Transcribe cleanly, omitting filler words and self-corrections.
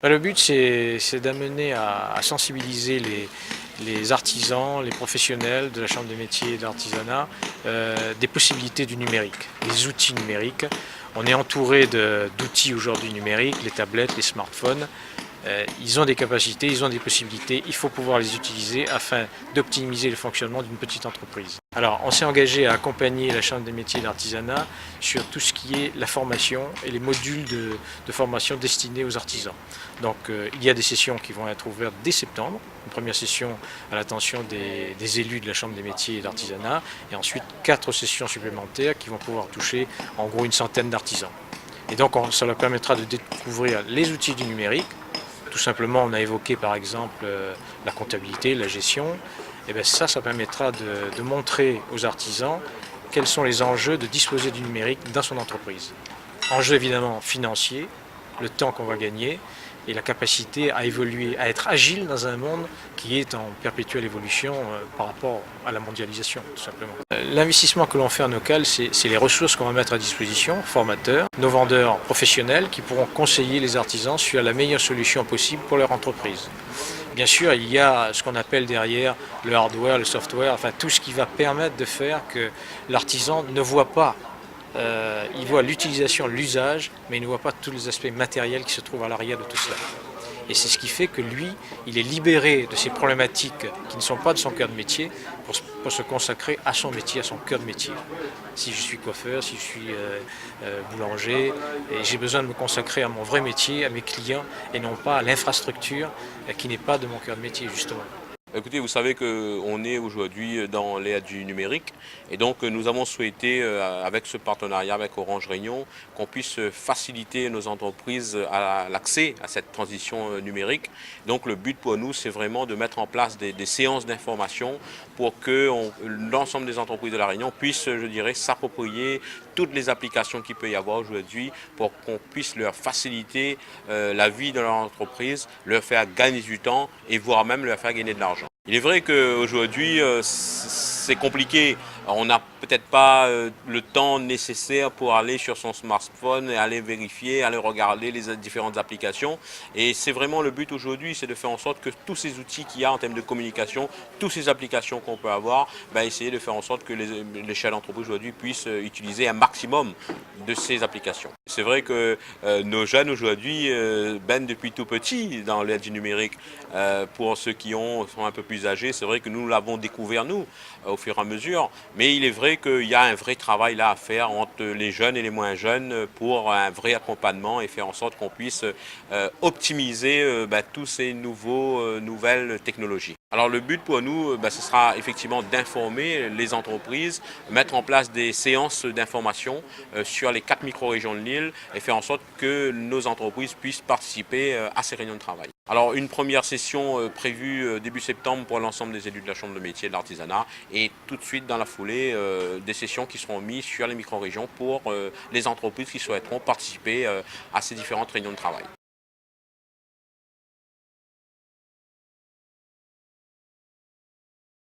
Le but, c'est d'amener à sensibiliser les artisans, les professionnels de la Chambre des métiers et de l'artisanat des possibilités du numérique, des outils numériques. On est entouré d'outils aujourd'hui numériques, les tablettes, les smartphones. Ils ont des capacités, ils ont des possibilités, il faut pouvoir les utiliser afin d'optimiser le fonctionnement d'une petite entreprise. Alors, on s'est engagé à accompagner la Chambre des métiers et de l'artisanat sur tout ce qui est la formation et les modules de formation destinés aux artisans. Donc, il y a des sessions qui vont être ouvertes dès septembre. Une première session à l'attention des élus de la Chambre des métiers et de l'artisanat, et ensuite 4 sessions supplémentaires qui vont pouvoir toucher en gros une centaine d'artisans. Et donc, ça leur permettra de découvrir les outils du numérique. Tout simplement, on a évoqué par exemple la comptabilité, la gestion. Et bien ça permettra de montrer aux artisans quels sont les enjeux de disposer du numérique dans son entreprise. Enjeux évidemment financiers, le temps qu'on va gagner et la capacité à évoluer, à être agile dans un monde qui est en perpétuelle évolution par rapport à la mondialisation, tout simplement. L'investissement que l'on fait en local, c'est les ressources qu'on va mettre à disposition, formateurs, nos vendeurs professionnels qui pourront conseiller les artisans sur la meilleure solution possible pour leur entreprise. Bien sûr, il y a ce qu'on appelle derrière le hardware, le software, enfin tout ce qui va permettre de faire que l'artisan ne voit pas. Il voit l'utilisation, l'usage, mais il ne voit pas tous les aspects matériels qui se trouvent à l'arrière de tout cela. Et c'est ce qui fait que lui, il est libéré de ces problématiques qui ne sont pas de son cœur de métier pour se consacrer à son métier, à son cœur de métier. Si je suis coiffeur, si je suis boulanger, et j'ai besoin de me consacrer à mon vrai métier, à mes clients, et non pas à l'infrastructure qui n'est pas de mon cœur de métier, justement. Écoutez, vous savez qu'on est aujourd'hui dans l'ère du numérique et donc nous avons souhaité, avec ce partenariat avec Orange Réunion, qu'on puisse faciliter nos entreprises à l'accès à cette transition numérique. Donc le but pour nous, c'est vraiment de mettre en place des séances d'information pour que l'ensemble des entreprises de la Réunion puissent, je dirais, s'approprier toutes les applications qu'il peut y avoir aujourd'hui pour qu'on puisse leur faciliter la vie de leur entreprise, leur faire gagner du temps et voire même leur faire gagner de l'argent. Il est vrai qu'aujourd'hui, c'est compliqué. On n'a peut-être pas le temps nécessaire pour aller sur son smartphone et aller vérifier, aller regarder les différentes applications. Et c'est vraiment le but aujourd'hui, c'est de faire en sorte que tous ces outils qu'il y a en termes de communication, toutes ces applications qu'on peut avoir, essayer de faire en sorte que les chefs d'entreprise aujourd'hui puissent utiliser un maximum de ces applications. C'est vrai que nos jeunes aujourd'hui baignent depuis tout petit dans l'ère du numérique. Pour ceux qui sont un peu plus âgés, c'est vrai que nous l'avons découvert nous au fur et à mesure, mais il est vrai qu'il y a un vrai travail là à faire entre les jeunes et les moins jeunes pour un vrai accompagnement et faire en sorte qu'on puisse optimiser tous ces nouvelles technologies. Alors le but pour nous, ce sera effectivement d'informer les entreprises, mettre en place des séances d'information sur les 4 micro-régions de l'île et faire en sorte que nos entreprises puissent participer à ces réunions de travail. Alors une première session prévue début septembre pour l'ensemble des élus de la Chambre de métier et de l'artisanat et tout de suite dans la foulée des sessions qui seront mises sur les micro-régions pour les entreprises qui souhaiteront participer à ces différentes réunions de travail.